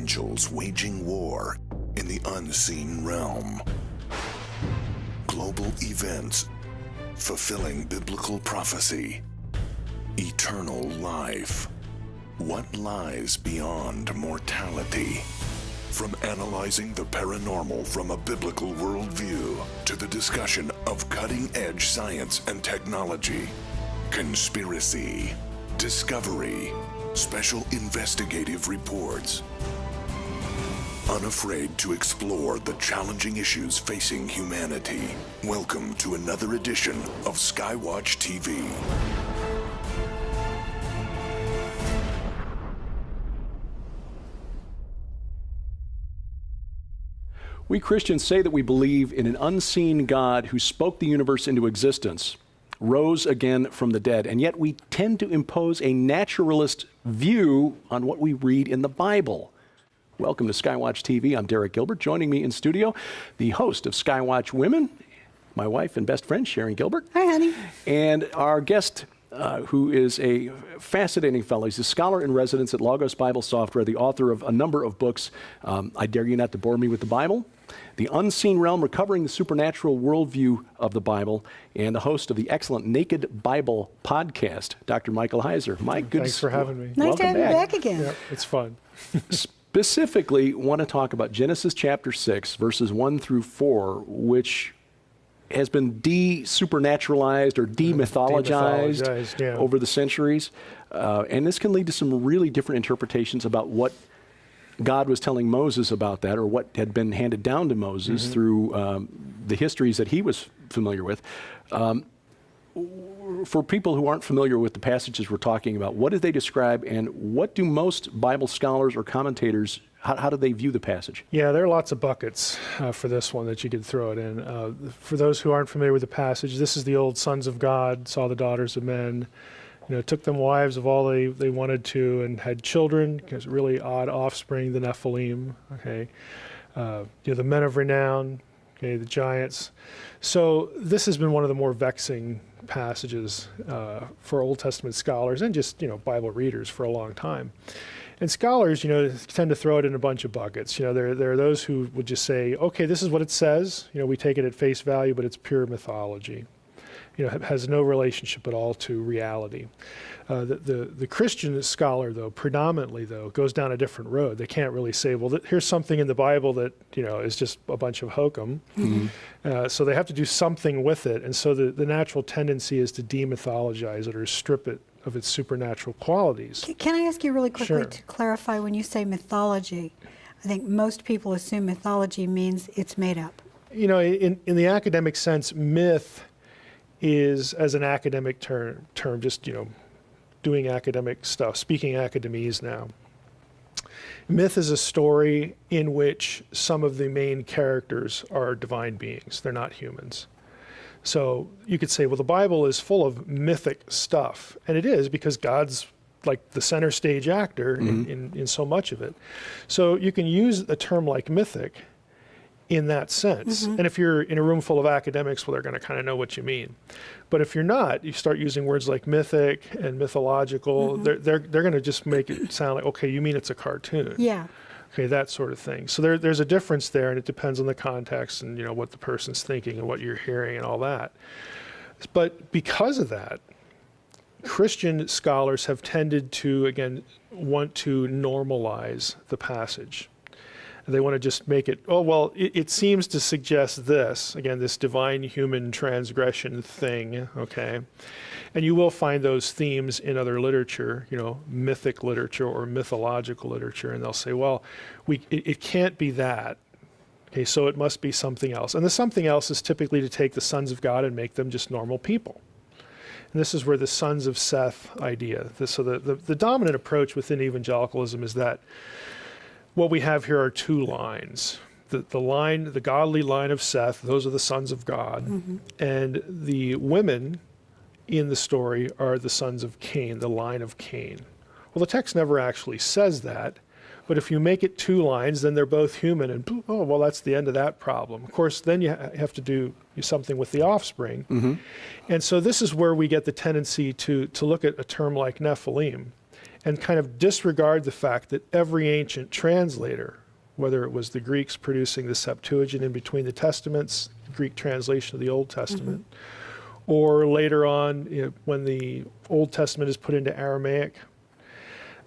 angels waging war in the unseen realm. Global events fulfilling biblical prophecy. Eternal life. What lies beyond mortality? From analyzing the paranormal from a biblical worldview to the discussion of cutting-edge science and technology, conspiracy, discovery, special investigative reports. Unafraid to explore the challenging issues facing humanity. Welcome to another edition of Skywatch TV. We Christians say that we believe in an unseen God who spoke the universe into existence, rose again from the dead, and yet we tend to impose a naturalist view on what we read in the Bible. Welcome to Skywatch TV. I'm Derek Gilbert. Joining me in studio, the host of Skywatch Women, my wife and best friend, Sharon Gilbert. Hi, honey. And our guest, who is a fascinating fellow. He's a scholar in residence at Logos Bible Software, the author of a number of books. I Dare You Not to Bore Me with the Bible, The Unseen Realm, Recovering the Supernatural Worldview of the Bible, and the host of the excellent Naked Bible podcast, Dr. Michael Heiser. Mike, good. Thanks for having me. Nice to have you back again. Yeah, it's fun. Specifically, want to talk about Genesis chapter 6, verses 1 through 4, which has been de-supernaturalized or demythologized yeah, over the centuries. And this can lead to some really different interpretations about what God was telling Moses about that, or what had been handed down to Moses through the histories that he was familiar with. For people who aren't familiar with the passages we're talking about, what do they describe, and what do most Bible scholars or commentators, how do they view the passage? Yeah, there are lots of buckets for this one that you could throw it in. For those who aren't familiar with the passage, this is the old sons of God, saw the daughters of men, took them wives of all they wanted to, and had children, because really odd offspring, the Nephilim, okay? The men of renown, okay, the giants. So this has been one of the more vexing passages for Old Testament scholars and just, Bible readers for a long time. And scholars, tend to throw it in a bunch of buckets. There are those who would just say, okay, this is what it says. We take it at face value, but it's pure mythology. It has no relationship at all to reality. The Christian scholar, though, predominantly, goes down a different road. They can't really say, well, here's something in the Bible that, is just a bunch of hokum. So they have to do something with it. And so the natural tendency is to demythologize it or strip it of its supernatural qualities. Can I ask you really quickly Sure. to clarify, when you say mythology, I think most people assume mythology means it's made up. In the academic sense, myth is, as an academic term, just, doing academic stuff, speaking academese now. Myth is a story in which some of the main characters are divine beings. They're not humans. So you could say, well, the Bible is full of mythic stuff. And it is, because God's like the center stage actor in so much of it. So you can use a term like mythic in that sense. And if you're in a room full of academics, well, they're going to kind of know what you mean. But if you're not, you start using words like mythic and mythological, they're going to just make it sound like, okay, you mean it's a cartoon. Yeah. Okay, that sort of thing. So there's a difference there, and it depends on the context and what the person's thinking and what you're hearing and all that. But because of that, Christian scholars have tended to, again, want to normalize the passage. They want to just make it, it seems to suggest this, again, this divine human transgression thing, okay? And you will find those themes in other literature, mythic literature or mythological literature, and they'll say, well, it can't be that. Okay, so it must be something else. And the something else is typically to take the sons of God and make them just normal people. And this is where the sons of Seth idea, so the dominant approach within evangelicalism is that what we have here are two lines. The godly line of Seth, those are the sons of God. And the women in the story are the sons of Cain, the line of Cain. Well, the text never actually says that, but if you make it two lines, then they're both human, and that's the end of that problem. Of course, then you have to do something with the offspring. And so this is where we get the tendency to look at a term like Nephilim and kind of disregard the fact that every ancient translator, whether it was the Greeks producing the Septuagint in between the Testaments, the Greek translation of the Old Testament, or later on, when the Old Testament is put into Aramaic,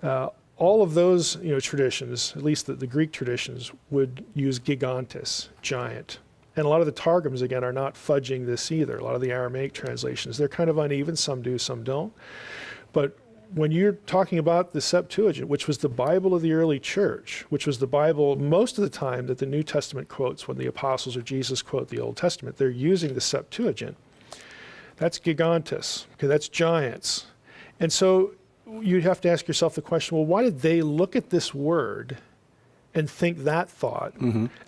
all of those traditions, at least the Greek traditions, would use gigantes, giant. And a lot of the Targums, again, are not fudging this either. A lot of the Aramaic translations, they're kind of uneven. Some do, some don't. But when you're talking about the Septuagint, which was the Bible of the early church, which was the Bible most of the time that the New Testament quotes when the apostles or Jesus quote the Old Testament, they're using the Septuagint. That's gigantes. Okay, that's giants. And so you'd have to ask yourself the question, well, why did they look at this word and think that thought,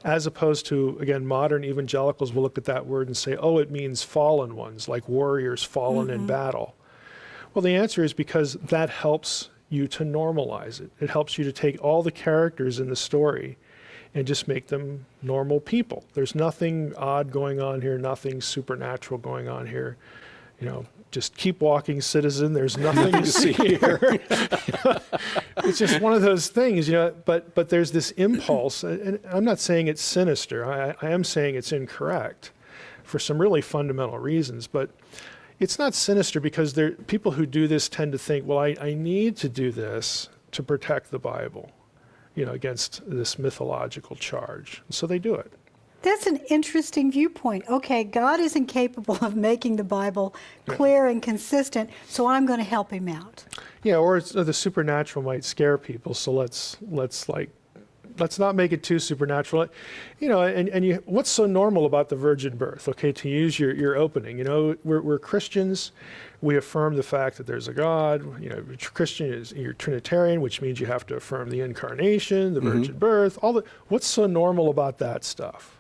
as opposed to, again, modern evangelicals will look at that word and say, oh, it means fallen ones, like warriors fallen in battle. Well, the answer is because that helps you to normalize it. It helps you to take all the characters in the story and just make them normal people. There's nothing odd going on here, nothing supernatural going on here. Just keep walking, citizen. There's nothing to see here. It's just one of those things, but there's this impulse, and I'm not saying it's sinister. I am saying it's incorrect for some really fundamental reasons, but it's not sinister because people who do this tend to think, well, I need to do this to protect the Bible, against this mythological charge. So they do it. That's an interesting viewpoint. Okay, God is incapable of making the Bible clear and consistent, so I'm going to help him out. Yeah, or the supernatural might scare people, so let's not make it too supernatural. What's so normal about the virgin birth? Okay, to use your opening, we're Christians. We affirm the fact that there's a God. Christian you're Trinitarian, which means you have to affirm the incarnation, the virgin birth. What's so normal about that stuff?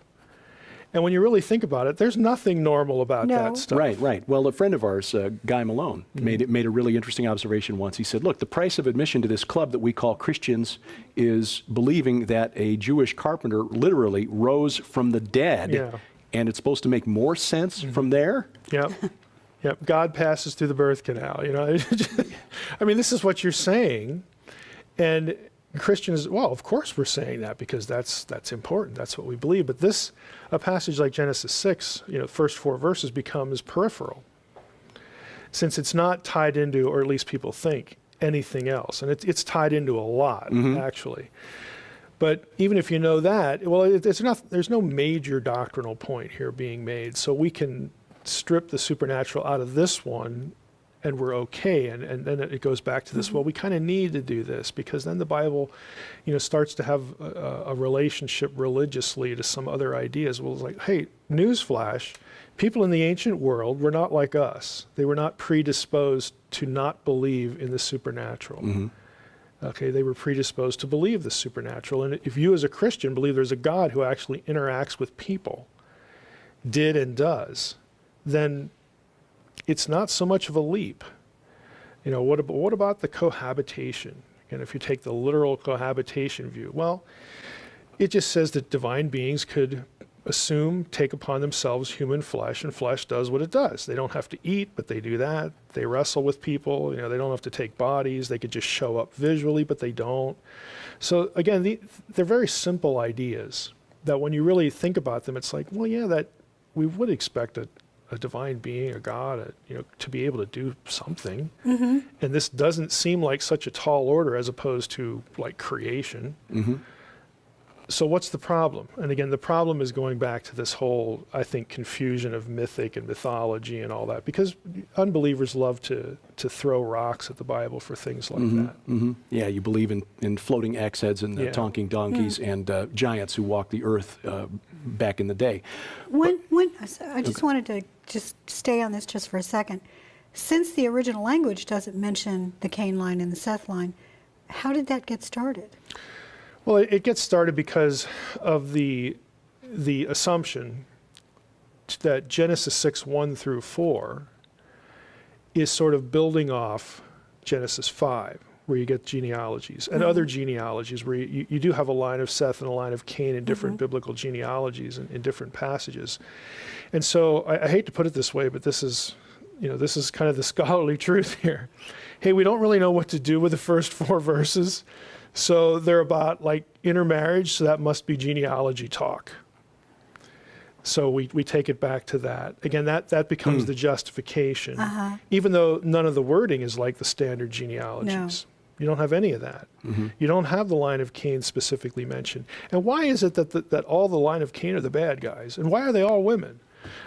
And when you really think about it, there's nothing normal about that stuff. Right. Well, a friend of ours, Guy Malone, made a really interesting observation once. He said, look, the price of admission to this club that we call Christians is believing that a Jewish carpenter literally rose from the dead, and it's supposed to make more sense from there? Yep. God passes through the birth canal. I mean, this is what you're saying. And Christians, well, of course we're saying that because that's important. That's what we believe. But a passage like Genesis 6, first 4 verses becomes peripheral, since it's not tied into, or at least people think, anything else. And it's tied into a lot, actually. But even if you know that, well, there's no major doctrinal point here being made. So we can strip the supernatural out of this one and we're okay. And then it goes back to this, well, we kind of need to do this because then the Bible, starts to have a relationship religiously to some other ideas. Well, it's like, hey, newsflash, people in the ancient world were not like us. They were not predisposed to not believe in the supernatural. Okay, they were predisposed to believe the supernatural. And if you as a Christian believe there's a God who actually interacts with people, did and does, then it's not so much of a leap. What about the cohabitation? And if you take the literal cohabitation view, well, it just says that divine beings could take upon themselves human flesh, and flesh does what it does. They don't have to eat, but they do that. They wrestle with people. They don't have to take bodies. They could just show up visually, but they don't. So again, they're very simple ideas that when you really think about them, it's like, well, yeah, that we would expect a divine being, a God, to be able to do something. And this doesn't seem like such a tall order as opposed to like creation. So what's the problem? And again, the problem is going back to this whole, I think, confusion of mythic and mythology and all that, because unbelievers love to throw rocks at the Bible for things like that. Yeah, you believe in floating axe heads and talking donkeys and giants who walked the earth back in the day. I just wanted to just stay on this just for a second. Since the original language doesn't mention the Cain line and the Seth line, how did that get started? Well, it gets started because of the assumption that Genesis 6, 1 through 4 is sort of building off Genesis 5, where you get genealogies, and other genealogies where you do have a line of Seth and a line of Cain in different biblical genealogies and in different passages. And so I hate to put it this way, but this is this is kind of the scholarly truth here. Hey, we don't really know what to do with the first 4 verses. So they're about like intermarriage, so that must be genealogy talk. So we take it back to that. Again, that becomes the justification, even though none of the wording is like the standard genealogies. No. You don't have any of that. You don't have the line of Cain specifically mentioned. And why is it that all the line of Cain are the bad guys? And why are they all women?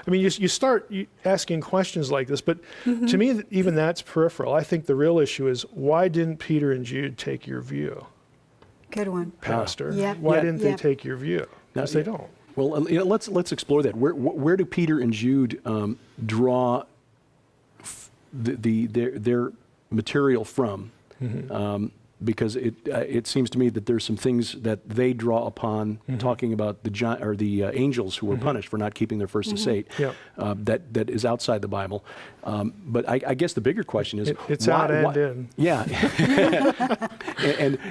I mean, you start asking questions like this, but to me, even that's peripheral. I think the real issue is, why didn't Peter and Jude take your view? Good one. Pastor. Yep. Why Yep. Didn't they Yep. take your view? Because they don't. Well, let's explore that. Where do Peter and Jude draw their material from? Because it seems to me that there's some things that they draw upon, talking about the angels who were punished for not keeping their first estate. Yep. That is outside the Bible. But I guess the bigger question is, It's out and in. Yeah.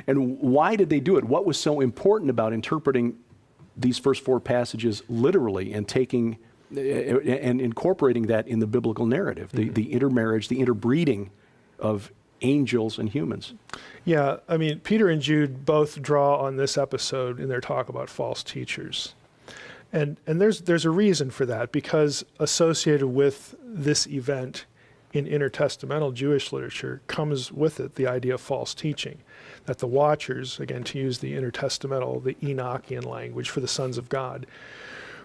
and why did they do it? What was so important about interpreting these first 4 passages literally and taking and incorporating that in the biblical narrative, the intermarriage, the interbreeding of angels and humans? Yeah, I mean, Peter and Jude both draw on this episode in their talk about false teachers. And there's a reason for that, because associated with this event in intertestamental Jewish literature comes with it the idea of false teaching, that the watchers, again, to use the intertestamental, the Enochian language for the sons of God,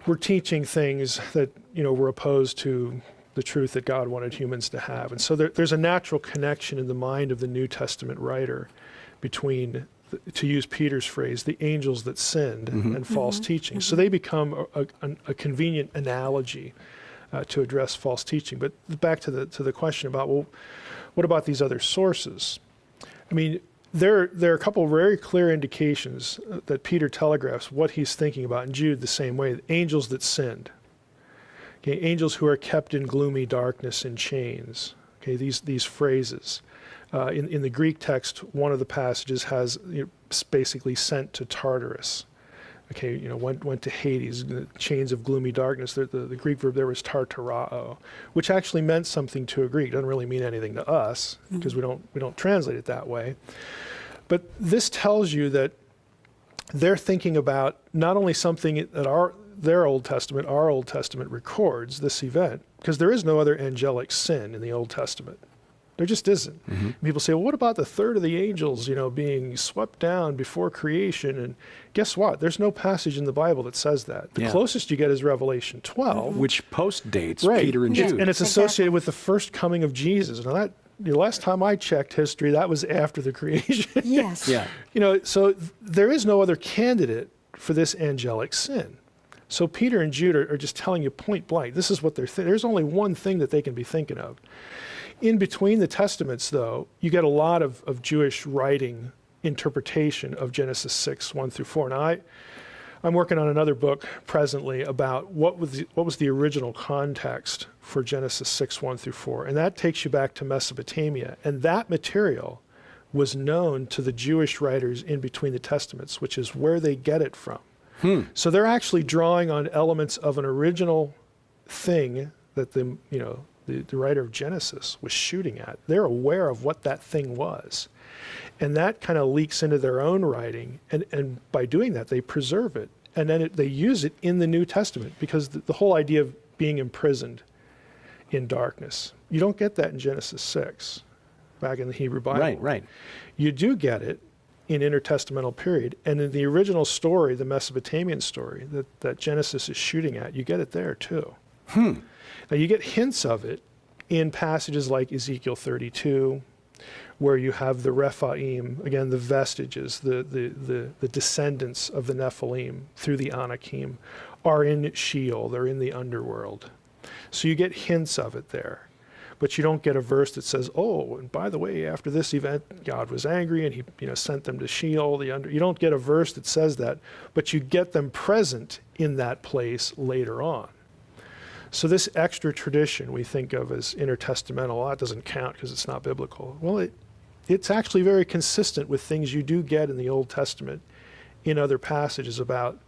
were teaching things that, were opposed to the truth that God wanted humans to have. And so there's a natural connection in the mind of the New Testament writer between, to use Peter's phrase, the angels that sinned and false teaching. So they become a convenient analogy to address false teaching. But back to the question about, well, what about these other sources? I mean, there are a couple of very clear indications that Peter telegraphs what he's thinking about, and Jude the same way, angels that sinned. Okay, angels who are kept in gloomy darkness in chains. Okay, these phrases. In the Greek text, one of the passages has basically sent to Tartarus. Okay, went to Hades, the chains of gloomy darkness. The Greek verb there was tartarao, which actually meant something to a Greek. It doesn't really mean anything to us because we don't translate it that way. But this tells you that they're thinking about not only something that our Old Testament records this event, because there is no other angelic sin in the Old Testament. There just isn't. People say, well, what about the third of the angels, being swept down before creation? And guess what? There's no passage in the Bible that says that. The closest you get is Revelation 12. Which post-dates Right. Peter and Jude. And it's associated with the first coming of Jesus. Now that, the last time I checked history, that was after the creation. Yes. Yeah. So there is no other candidate for this angelic sin. So Peter and Jude are just telling you point blank, this is what they're thinking. There's only one thing that they can be thinking of. In between the Testaments, though, you get a lot of Jewish writing interpretation of Genesis 6, 1 through 4. Now, I'm working on another book presently about what was the original context for Genesis 6, 1 through 4. And that takes you back to Mesopotamia. And that material was known to the Jewish writers in between the Testaments, which is where they get it from. So they're actually drawing on elements of an original thing that the writer of Genesis was shooting at. They're aware of what that thing was. And that kind of leaks into their own writing. And by doing that, they preserve it. And then they use it in the New Testament, because the whole idea of being imprisoned in darkness, you don't get that in Genesis 6, back in the Hebrew Bible. Right. You do get it in intertestamental period. And in the original story, the Mesopotamian story that Genesis is shooting at, you get it there too. Now you get hints of it in passages like Ezekiel 32, where you have the Rephaim, again, the vestiges, the descendants of the Nephilim through the Anakim are in Sheol, they're in the underworld. So you get hints of it there. But you don't get a verse that says, oh, and by the way, after this event, God was angry and he sent them to Sheol. You don't get a verse that says that, but you get them present in that place later on. So this extra tradition we think of as intertestamental, that doesn't count because it's not biblical. Well, it's actually very consistent with things you do get in the Old Testament in other passages about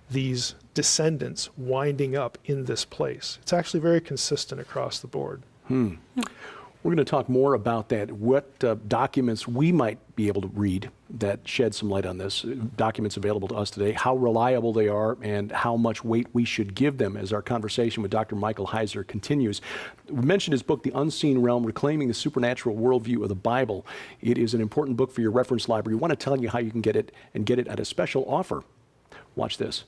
these descendants winding up in this place. It's actually very consistent across the board. We're going to talk more about that, what documents we might be able to read that shed some light on this, documents available to us today, how reliable they are, and how much weight we should give them as our conversation with Dr. Michael Heiser continues. We mentioned his book, The Unseen Realm, Reclaiming the Supernatural Worldview of the Bible. It is an important book for your reference library. We want to tell you how you can get it, and get it at a special offer. Watch this.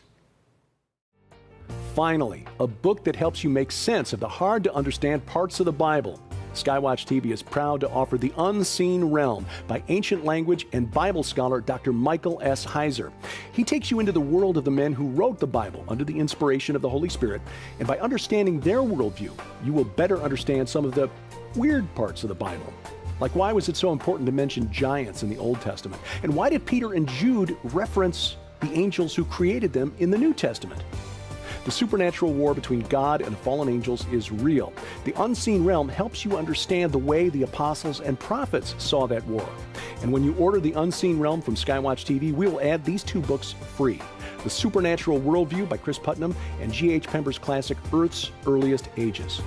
Finally, a book that helps you make sense of the hard-to-understand parts of the Bible. Skywatch TV is proud to offer The Unseen Realm by ancient language and Bible scholar Dr. Michael S. Heiser. He takes you into the world of the men who wrote the Bible under the inspiration of the Holy Spirit, and by understanding their worldview, you will better understand some of the weird parts of the Bible. Like, why was it so important to mention giants in the Old Testament? And why did Peter and Jude reference the angels who created them in the New Testament? The supernatural war between God and the fallen angels is real. The Unseen Realm helps you understand the way the apostles and prophets saw that war. And when you order The Unseen Realm from Skywatch TV, we will add these two books free. The Supernatural Worldview by Chris Putnam and G.H. Pember's classic Earth's Earliest Ages.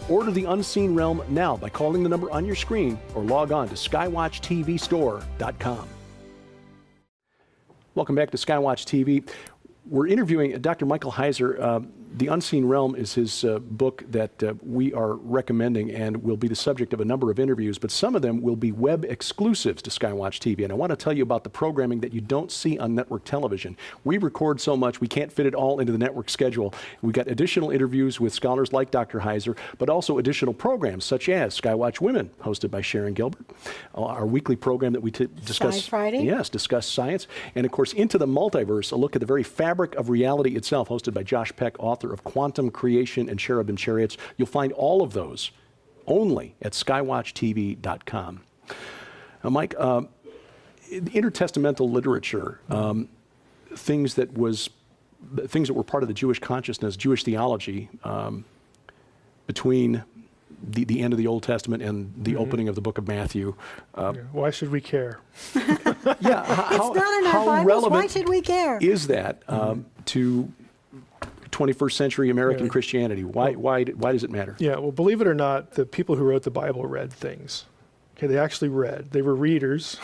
Order The Unseen Realm now by calling the number on your screen or log on to skywatchtvstore.com. Welcome back to Skywatch TV. We're interviewing Dr. Michael Heiser. The Unseen Realm is his book that we are recommending and will be the subject of a number of interviews, but some of them will be web exclusives to Skywatch TV. And I want to tell you about the programming that you don't see on network television. We record so much, we can't fit it all into the network schedule. We've got additional interviews with scholars like Dr. Heiser, but also additional programs such as Skywatch Women, hosted by Sharon Gilbert, our weekly program that we discuss. Sci Friday? Yes, discuss science. And of course, Into the Multiverse, a look at the very fabric of reality itself, hosted by Josh Peck, author of Quantum Creation and Cherubim Chariots. You'll find all of those only at skywatchtv.com. Now, Mike, intertestamental literature, things that were part of the Jewish consciousness, Jewish theology, between the end of the Old Testament and the opening of the book of Matthew. Why should we care? Yeah, it's not in our Bibles. relevant Why should we care? is that to 21st century American Christianity? Why does it matter? Yeah, well, believe it or not, the people who wrote the Bible read things. Okay, they actually read. They were readers,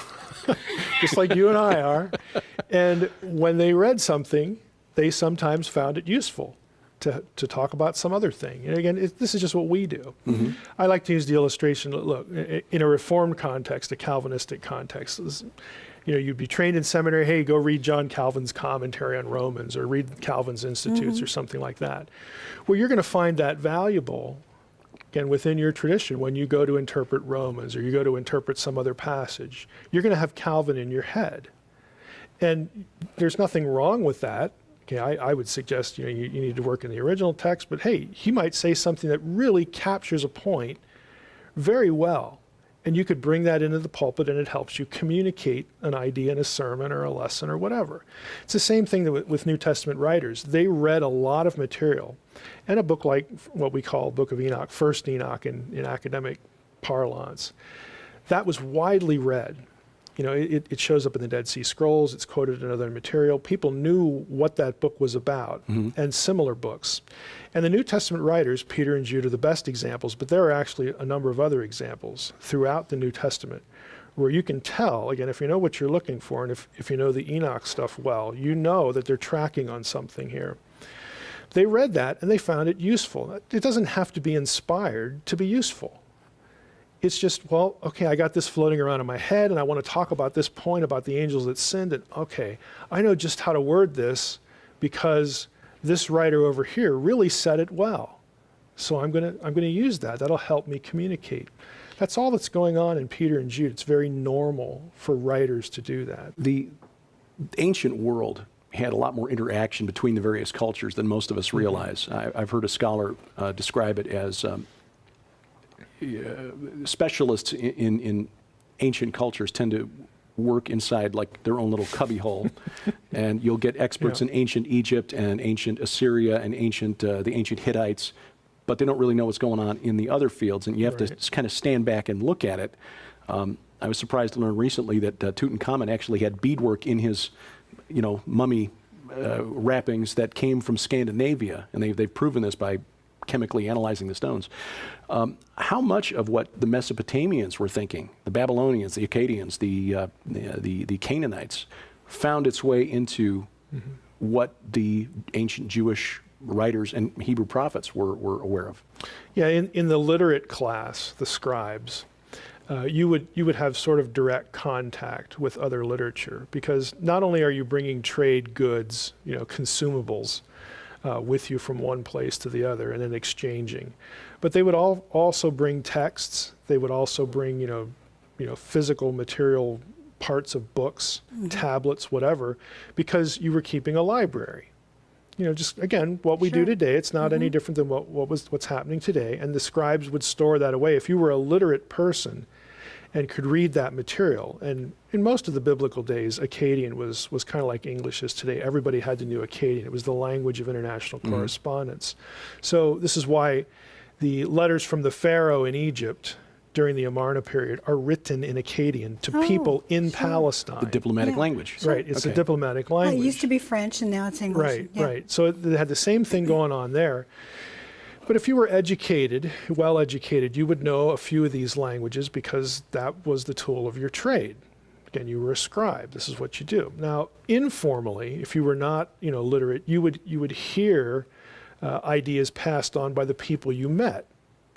just like you and I are. And when they read something, they sometimes found it useful to talk about some other thing. And again, this is just what we do. I like to use the illustration, look, in a Reformed context, a Calvinistic context, you'd be trained in seminary, hey, go read John Calvin's commentary on Romans, or read Calvin's Institutes, or something like that. Well, you're going to find that valuable, again, within your tradition when you go to interpret Romans, or you go to interpret some other passage. You're going to have Calvin in your head. And there's nothing wrong with that. Okay, I would suggest you need to work in the original text, but hey, he might say something that really captures a point very well. And you could bring that into the pulpit, and it helps you communicate an idea in a sermon or a lesson or whatever. It's the same thing with New Testament writers. They read a lot of material. And a book like what we call Book of Enoch, First Enoch in academic parlance, that was widely read. It shows up in the Dead Sea Scrolls. It's quoted in other material. People knew what that book was about, and similar books. And the New Testament writers, Peter and Jude, are the best examples, but there are actually a number of other examples throughout the New Testament where you can tell, again, if you know what you're looking for, and if you know the Enoch stuff well, you know that they're tracking on something here. They read that, and they found it useful. It doesn't have to be inspired to be useful. It's just, well, okay, I got this floating around in my head, and I want to talk about this point about the angels that sinned, and okay, I know just how to word this because this writer over here really said it well. So I'm going to use that. That'll help me communicate. That's all that's going on in Peter and Jude. It's very normal for writers to do that. The ancient world had a lot more interaction between the various cultures than most of us realize. I've heard a scholar describe it as specialists in ancient cultures tend to work inside like their own little cubbyhole, and you'll get experts in ancient Egypt and ancient Assyria and the ancient Hittites, but they don't really know what's going on in the other fields, and you have to just kind of stand back and look at it. I was surprised to learn recently that Tutankhamun actually had beadwork in his, mummy wrappings that came from Scandinavia, and they've proven this by chemically analyzing the stones. How much of what the Mesopotamians were thinking, the Babylonians, the Akkadians, the Canaanites, found its way into what the ancient Jewish writers and Hebrew prophets were aware of? Yeah, in the literate class, the scribes, you would have sort of direct contact with other literature, because not only are you bringing trade goods, consumables, with you from one place to the other and then exchanging, but they would also bring texts. They would also bring physical material parts of books, tablets, whatever, because you were keeping a library. Just again, what we do today, it's not any different than what's happening today. And the scribes would store that away. If you were a literate person and could read that material, and in most of the biblical days, Akkadian was kind of like English is today. Everybody had to know Akkadian. It was the language of international correspondence. So this is why the letters from the Pharaoh in Egypt during the Amarna period are written in Akkadian to people in Palestine. The diplomatic language. Right, it's a diplomatic language. It used to be French and now it's English. Right, right. So they had the same thing going on there. But if you were educated, well educated, you would know a few of these languages because that was the tool of your trade. Again, you were a scribe. This is what you do. Now, informally, if you were not, literate, you would hear ideas passed on by the people you met.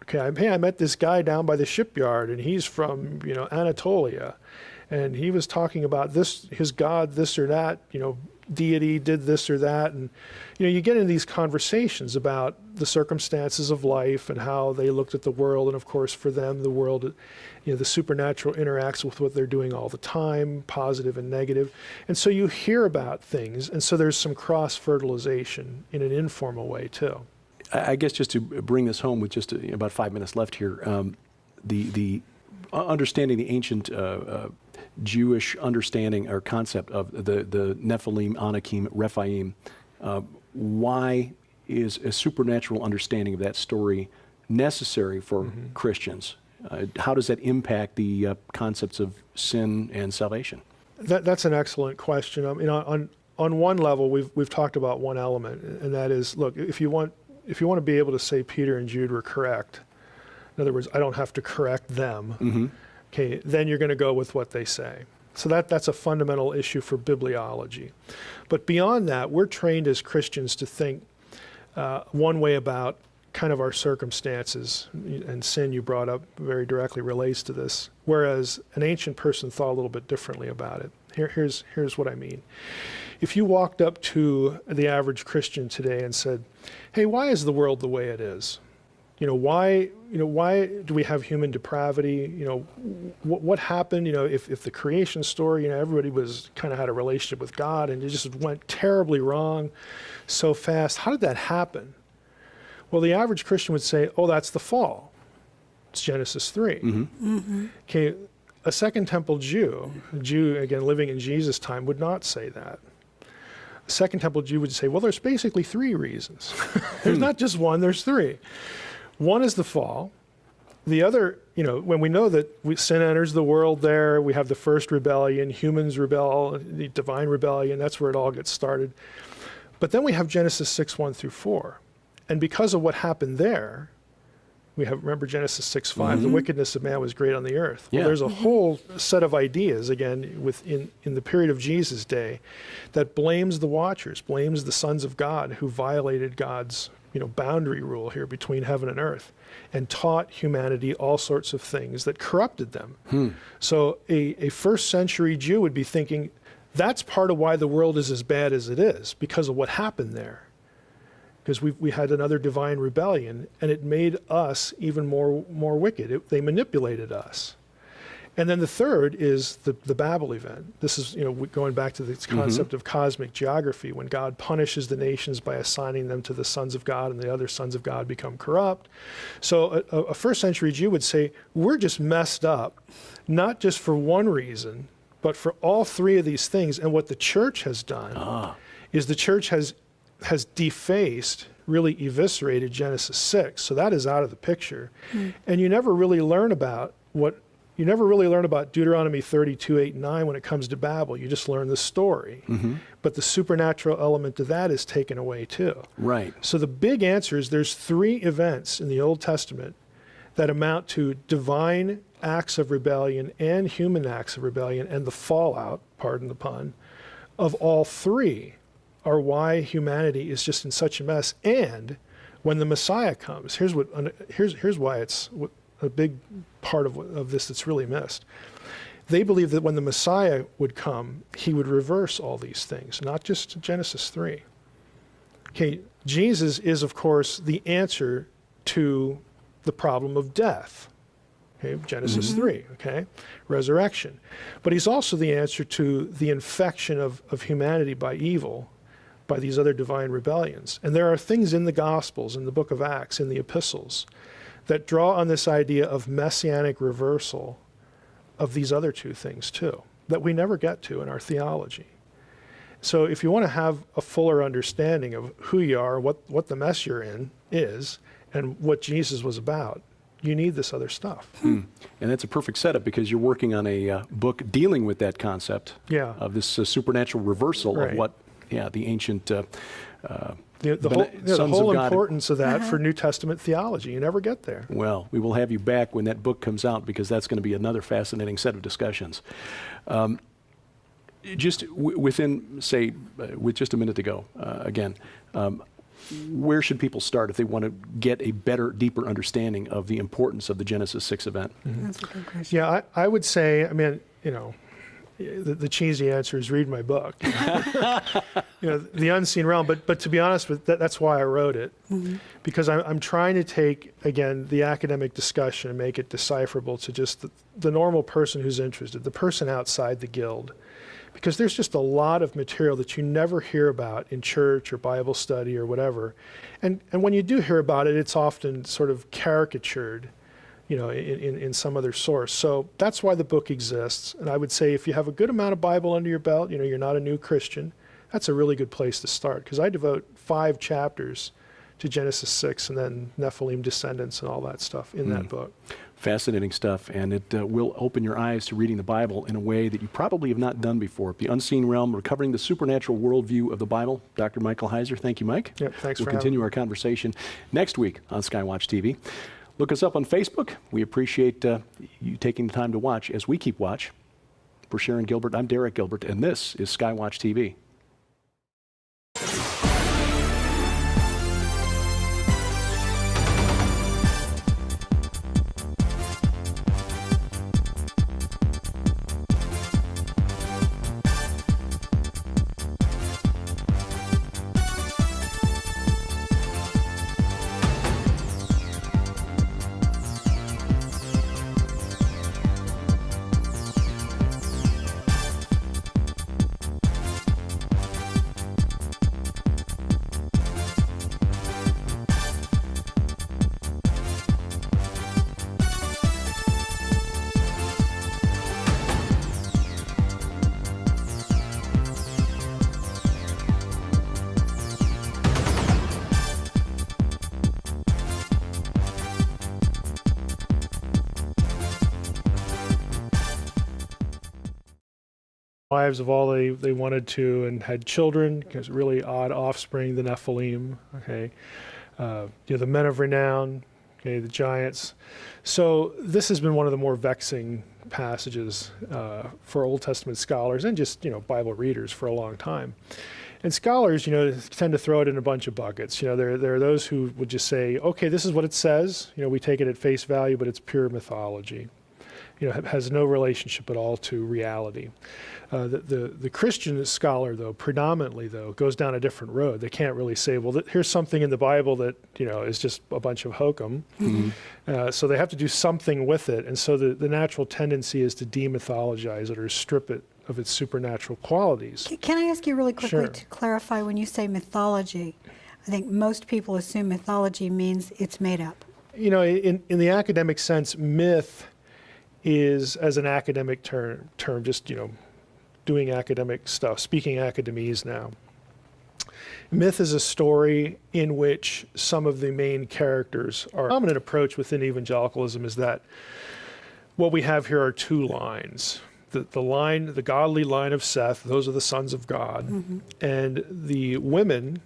Okay, hey, I met this guy down by the shipyard, and he's from, Anatolia, and he was talking about this, his god, this or that, deity did this or that, and you get into these conversations about the circumstances of life and how they looked at the world, and of course for them the world, the supernatural interacts with what they're doing all the time, positive and negative, and so you hear about things, and so there's some cross-fertilization in an informal way too. I guess just to bring this home with just about 5 minutes left here, the understanding the ancient Jewish understanding or concept of the Nephilim, Anakim, Rephaim, why is a supernatural understanding of that story necessary for Christians? How does that impact the concepts of sin and salvation? That's an excellent question. On one level, we've talked about one element, and that is, look, if you want to be able to say Peter and Jude were correct, in other words, I don't have to correct them, okay, then you're going to go with what they say. So that's a fundamental issue for bibliology. But beyond that, we're trained as Christians to think one way about kind of our circumstances, and sin you brought up very directly relates to this, whereas an ancient person thought a little bit differently about it. Here's what I mean. If you walked up to the average Christian today and said, hey, why is the world the way it is? Why do we have human depravity? What happened? If the creation story, everybody was kind of had a relationship with God and it just went terribly wrong so fast. How did that happen? Well, the average Christian would say, oh, that's the fall. It's Genesis 3. Okay, a Second Temple Jew, again, living in Jesus' time, would not say that. A Second Temple Jew would say, well, there's basically three reasons. There's not just one, there's three. One is the fall. The other, when we know that sin enters the world there, we have the first rebellion, humans rebel, the divine rebellion, that's where it all gets started. But then we have Genesis 6:1-4. And because of what happened there, remember Genesis 6:5, the wickedness of man was great on the earth. Well, there's a whole set of ideas, again, in the period of Jesus' day, that blames the watchers, blames the sons of God who violated God's boundary rule here between heaven and earth, and taught humanity all sorts of things that corrupted them. So a first century Jew would be thinking, that's part of why the world is as bad as it is, because of what happened there. Because we had another divine rebellion, and it made us even more wicked. They manipulated us. And then the third is the Babel event. This is going back to this concept of cosmic geography, when God punishes the nations by assigning them to the sons of God, and the other sons of God become corrupt. So a first century Jew would say, we're just messed up, not just for one reason, but for all three of these things. And what the church has done is the church has defaced, really eviscerated Genesis 6. So that is out of the picture. And you never really learn about what You never really learn about Deuteronomy 32, 8, and 9 when it comes to Babel. You just learn the story. But the supernatural element to that is taken away too. Right. So the big answer is there's 3 events in the Old Testament that amount to divine acts of rebellion and human acts of rebellion, and the fallout, pardon the pun, of all 3 are why humanity is just in such a mess. And when the Messiah comes, here's why it's a big part of this that's really missed. They believe that when the Messiah would come, he would reverse all these things, not just Genesis 3. Okay, Jesus is, of course, the answer to the problem of death. Okay, Genesis 3, okay? Resurrection. But he's also the answer to the infection of humanity by evil, by these other divine rebellions. And there are things in the Gospels, in the book of Acts, in the epistles, that draw on this idea of messianic reversal of these other 2 things too, that we never get to in our theology. So if you want to have a fuller understanding of who you are, what the mess you're in is, and what Jesus was about, you need this other stuff. And that's a perfect setup because you're working on a book dealing with that concept of this supernatural reversal of what the ancient the whole importance of that for New Testament theology. You never get there. Well, we will have you back when that book comes out because that's going to be another fascinating set of discussions. Within, say, with just a minute to go, where should people start if they want to get a better, deeper understanding of the importance of the Genesis 6 event? That's a good question. Yeah, I would say, I mean, the cheesy answer is read my book. The unseen realm. But to be honest with that's why I wrote it, because I'm trying to take again the academic discussion and make it decipherable to just the normal person who's interested, the person outside the guild, because there's just a lot of material that you never hear about in church or Bible study or whatever, and when you do hear about it, it's often sort of caricatured. In some other source. So that's why the book exists. And I would say if you have a good amount of Bible under your belt, you're not a new Christian, that's a really good place to start. Because I devote 5 chapters to Genesis 6 and then Nephilim descendants and all that stuff in that book. Fascinating stuff. And it will open your eyes to reading the Bible in a way that you probably have not done before. The Unseen Realm, Recovering the Supernatural Worldview of the Bible. Dr. Michael Heiser, thank you, Mike. Yep, thanks for We'll continue our conversation next week on Skywatch TV. Look us up on Facebook. We appreciate you taking the time to watch as we keep watch. For Sharon Gilbert, I'm Derek Gilbert, and this is Skywatch TV. Wives of all they wanted to and had children, because really odd offspring, the Nephilim, okay, the men of renown, okay, the giants. So this has been one of the more vexing passages for Old Testament scholars and just Bible readers for a long time. And scholars, tend to throw it in a bunch of buckets. There are those who would just say, okay, this is what it says. We take it at face value, but it's pure mythology. It has no relationship at all to reality. The Christian scholar, though, predominantly, goes down a different road. They can't really say, well, here's something in the Bible that, is just a bunch of hokum. So they have to do something with it. And so the natural tendency is to demythologize it or strip it of its supernatural qualities. Can I ask you really quickly Sure. to clarify when you say mythology? I think most people assume mythology means it's made up. In the academic sense, myth is, as an academic term, just, doing academic stuff, speaking academese now. Myth is a story in which some of the main characters are. A dominant approach within evangelicalism is that what we have here are two lines. The godly line of Seth, those are the sons of God. And the women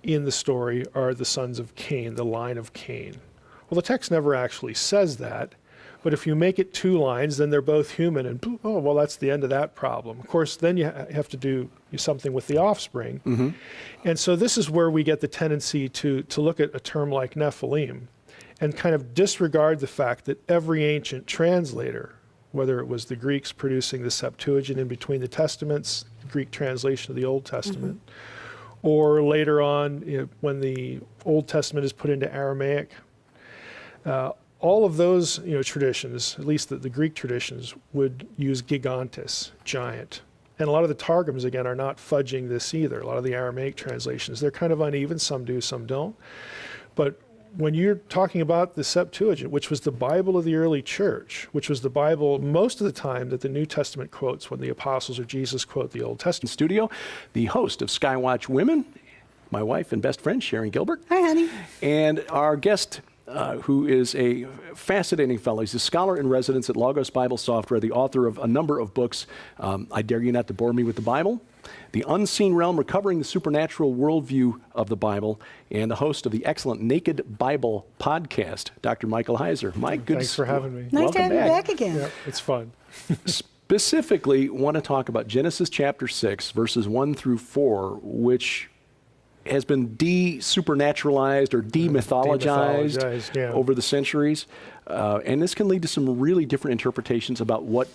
in the story are the sons of Cain, the line of Cain. Well, the text never actually says that, but if you make it two lines, then they're both human, and oh, well, that's the end of that problem. Of course, then you have to do something with the offspring. And so this is where we get the tendency to look at a term like Nephilim and kind of disregard the fact that every ancient translator, whether it was the Greeks producing the Septuagint in between the Testaments, the Greek translation of the Old Testament, or later on when the Old Testament is put into Aramaic, all of those traditions, at least the Greek traditions, would use gigantes, giant. And a lot of the Targums, again, are not fudging this either. A lot of the Aramaic translations, they're kind of uneven. Some do, some don't. But when you're talking about the Septuagint, which was the Bible of the early church, which was the Bible most of the time that the New Testament quotes when the apostles or Jesus quote the Old Testament. Studio, the host of Skywatch Women, my wife and best friend, Sharon Gilbert. Hi, honey. And our guest, who is a fascinating fellow. He's a scholar in residence at Logos Bible Software, the author of a number of books. I Dare You Not to Bore Me with the Bible, The Unseen Realm, Recovering the Supernatural Worldview of the Bible, and the host of the excellent Naked Bible podcast, Dr. Michael Heiser. Mike, good. Thanks for having me. Nice to have you back again. Yeah, it's fun. Specifically, want to talk about Genesis chapter 6, verses 1 through 4, which has been de-supernaturalized or demythologized over the centuries. And this can lead to some really different interpretations about what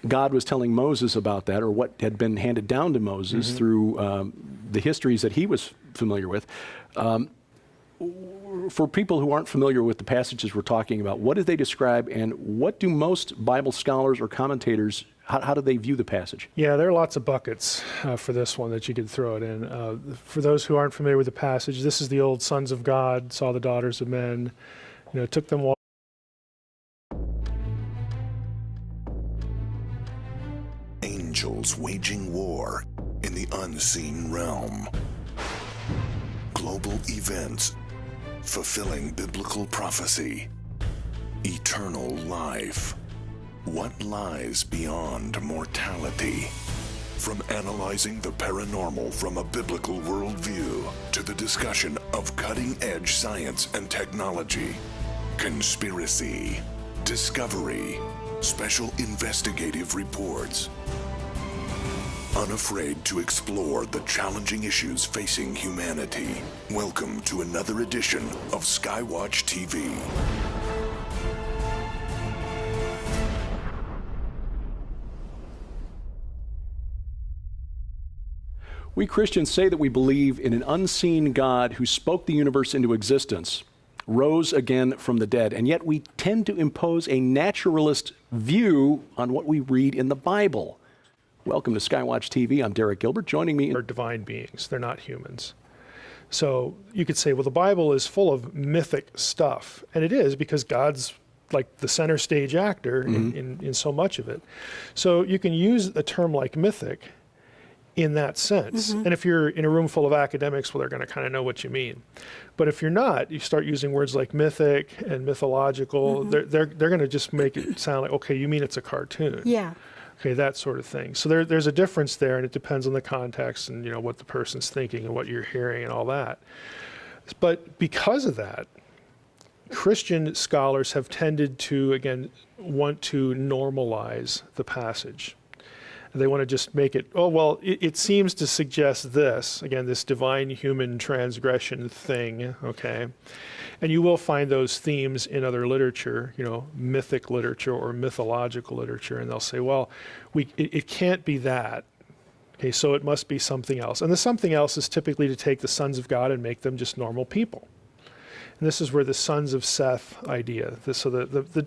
God was telling Moses about that, or what had been handed down to Moses through the histories that he was familiar with. For people who aren't familiar with the passages we're talking about, what do they describe, and what do most Bible scholars or commentators, how do they view the passage? Yeah, there are lots of buckets for this one that you could throw it in. For those who aren't familiar with the passage, this is the old sons of God, saw the daughters of men, took them. Angels waging war in the unseen realm. Global events fulfilling biblical prophecy. Eternal life. What lies beyond mortality? From analyzing the paranormal from a biblical worldview to the discussion of cutting-edge science and technology, conspiracy, discovery, special investigative reports. Unafraid to explore the challenging issues facing humanity. Welcome to another edition of Skywatch TV. We Christians say that we believe in an unseen God who spoke the universe into existence, rose again from the dead, and yet we tend to impose a naturalist view on what we read in the Bible. Welcome to Skywatch TV. I'm Derek Gilbert. Joining me are divine beings. They're not humans. So you could say, well, the Bible is full of mythic stuff. And it is, because God's like the center stage actor in so much of it. So you can use a term like mythic in that sense. And if you're in a room full of academics, well, they're going to kind of know what you mean. But if you're not, you start using words like mythic and mythological, they're going to just make it sound like, okay, you mean it's a cartoon. Yeah. Okay, that sort of thing. So there's a difference there, and it depends on the context and what the person's thinking and what you're hearing and all that. But because of that, Christian scholars have tended to, again, want to normalize the passage. They want to just make it, oh, well, it seems to suggest this, again, this divine human transgression thing, okay? And you will find those themes in other literature, mythic literature or mythological literature, and they'll say, well, it can't be that. Okay, so it must be something else. And the something else is typically to take the sons of God and make them just normal people. And this is where the sons of Seth idea, so the